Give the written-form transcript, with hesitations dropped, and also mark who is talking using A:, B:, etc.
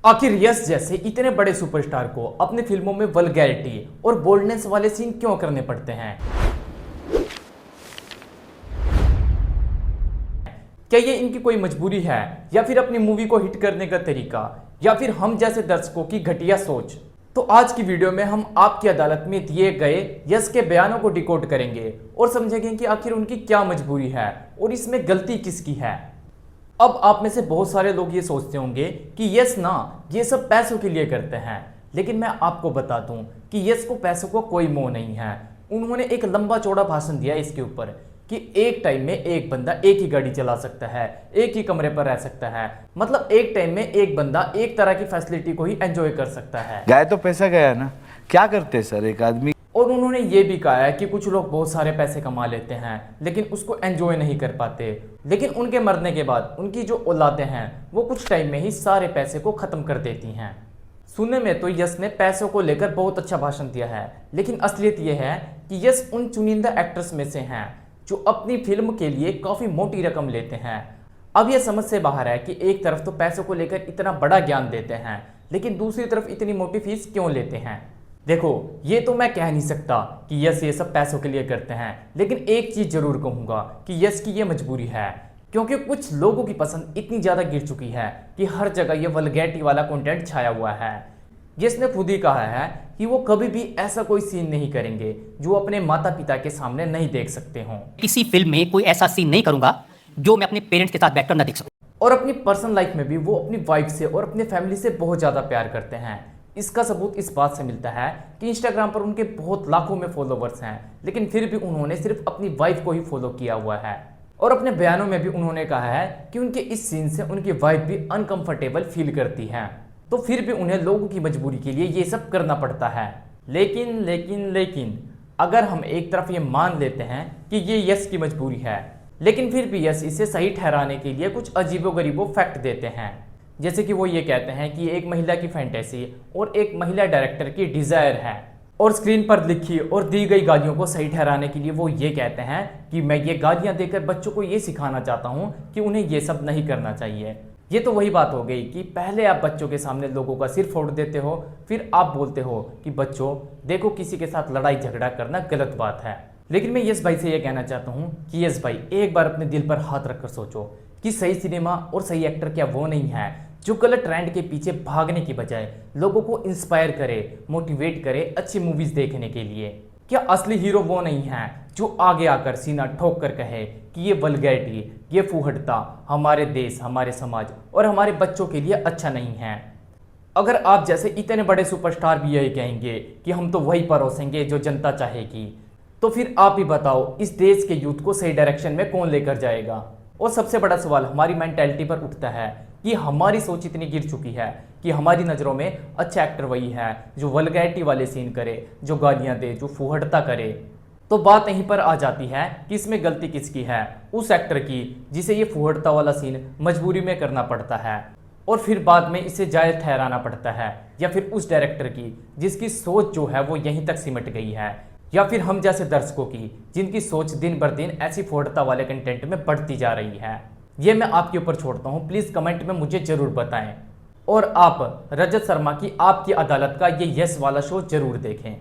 A: आखिर यश जैसे इतने बड़े सुपरस्टार को अपनी फिल्मों में वल्गैरिटी और बोल्डनेस वाले सीन क्यों करने पड़ते हैं? क्या ये इनकी कोई मजबूरी है या फिर अपनी मूवी को हिट करने का तरीका या फिर हम जैसे दर्शकों की घटिया सोच? तो आज की वीडियो में हम आपकी अदालत में दिए गए यश के बयानों को डिकोड करेंगे और समझेंगे कि आखिर उनकी क्या मजबूरी है और इसमें गलती किसकी है। अब आप में से बहुत सारे लोग ये सोचते होंगे कि यश ना ये सब पैसों के लिए करते हैं, लेकिन मैं आपको बता दूं कि यश को पैसों को कोई मोह नहीं है। उन्होंने एक लंबा चौड़ा भाषण दिया इसके ऊपर कि एक टाइम में एक बंदा एक ही गाड़ी चला सकता है, एक ही कमरे पर रह सकता है, मतलब एक टाइम में एक बंदा एक तरह की फैसिलिटी को ही एंजॉय कर सकता है।
B: गया तो पैसा गया ना, क्या करते सर एक आदमी।
A: और उन्होंने ये भी कहा है कि कुछ लोग बहुत सारे पैसे कमा लेते हैं लेकिन उसको एंजॉय नहीं कर पाते, लेकिन उनके मरने के बाद उनकी जो औलादें हैं वो कुछ टाइम में ही सारे पैसे को खत्म कर देती हैं। सुनने में तो यश ने पैसों को लेकर बहुत अच्छा भाषण दिया है, लेकिन असलियत यह है कि यश उन चुनिंदा एक्टर्स में से हैं जो अपनी फिल्म के लिए काफ़ी मोटी रकम लेते हैं। अब यह समझ से बाहर है कि एक तरफ तो पैसों को लेकर इतना बड़ा ज्ञान देते हैं, लेकिन दूसरी तरफ इतनी मोटी फीस क्यों लेते हैं? देखो, ये तो मैं कह नहीं सकता कि यश ये सब पैसों के लिए करते हैं, लेकिन एक चीज़ जरूर कहूँगा कि यश की ये मजबूरी है, क्योंकि कुछ लोगों की पसंद इतनी ज़्यादा गिर चुकी है कि हर जगह ये वल्गैरिटी वाला कंटेंट छाया हुआ है। यश ने खुद ही कहा है कि वो कभी भी ऐसा कोई सीन नहीं करेंगे जो अपने माता पिता के सामने नहीं देख सकते हों।
C: किसी फिल्म में कोई ऐसा सीन नहीं करूंगा जो मैं अपने पेरेंट्स के साथ बैठकर न देख सकूं।
A: और अपनी पर्सनल लाइफ में भी वो अपनी वाइफ से और अपने फैमिली से बहुत ज़्यादा प्यार करते हैं। इसका सबूत इस बात से मिलता है कि इंस्टाग्राम पर उनके बहुत लाखों में फॉलोवर्स हैं, लेकिन फिर भी उन्होंने सिर्फ अपनी वाइफ को ही फॉलो किया हुआ है। और अपने बयानों में भी उन्होंने कहा है कि उनके इस सीन से उनकी वाइफ भी अनकंफर्टेबल फील करती है, तो फिर भी उन्हें लोगों की मजबूरी के लिए ये सब करना पड़ता है। लेकिन अगर हम एक तरफ ये मान लेते हैं कि ये यश की मजबूरी है, लेकिन फिर भी यश इसे सही ठहराने के लिए कुछ अजीबोगरीबो फैक्ट देते हैं। जैसे कि वो ये कहते हैं कि एक महिला की फैंटेसी और एक महिला डायरेक्टर की डिज़ायर है, और स्क्रीन पर लिखी और दी गई गालियों को सही ठहराने के लिए वो ये कहते हैं कि मैं ये गालियाँ देकर बच्चों को ये सिखाना चाहता हूँ कि उन्हें ये सब नहीं करना चाहिए। ये तो वही बात हो गई कि पहले आप बच्चों के सामने लोगों का सिर फोड़ देते हो, फिर आप बोलते हो कि बच्चों देखो किसी के साथ लड़ाई झगड़ा करना गलत बात है। लेकिन मैं यश भाई से ये कहना चाहता हूँ कि यश भाई एक बार अपने दिल पर हाथ रखकर सोचो कि सही सिनेमा और सही एक्टर क्या वो नहीं है जो गलत ट्रेंड के पीछे भागने की बजाय लोगों को इंस्पायर करे, मोटिवेट करे अच्छी मूवीज देखने के लिए? क्या असली हीरो वो नहीं है जो आगे आकर सीना ठोक कर कहे कि ये वल्गैरिटी, ये फूहड़ता हमारे देश, हमारे समाज और हमारे बच्चों के लिए अच्छा नहीं है? अगर आप जैसे इतने बड़े सुपरस्टार भी यही कहेंगे कि हम तो वही परोसेंगे जो जनता चाहेगी, तो फिर आप ही बताओ इस देश के यूथ को सही डायरेक्शन में कौन लेकर जाएगा? और सबसे बड़ा सवाल हमारी मेंटालिटी पर उठता है कि हमारी सोच इतनी गिर चुकी है कि हमारी नज़रों में अच्छा एक्टर वही है जो वल्गैरिटी वाले सीन करे, जो गालियां दे, जो फूहड़ता करे। तो बात यहीं पर आ जाती है कि इसमें गलती किसकी है? उस एक्टर की जिसे ये फूहड़ता वाला सीन मजबूरी में करना पड़ता है और फिर बाद में इसे जायज़ ठहराना पड़ता है, या फिर उस डायरेक्टर की जिसकी सोच जो है वो यहीं तक सिमट गई है, या फिर हम जैसे दर्शकों की जिनकी सोच दिन बर दिन ऐसी फूहड़ता वाले कंटेंट में बढ़ती जा रही है? ये मैं आपके ऊपर छोड़ता हूँ, प्लीज़ कमेंट में मुझे ज़रूर बताएं। और आप रजत शर्मा की आपकी अदालत का ये यश वाला शो ज़रूर देखें।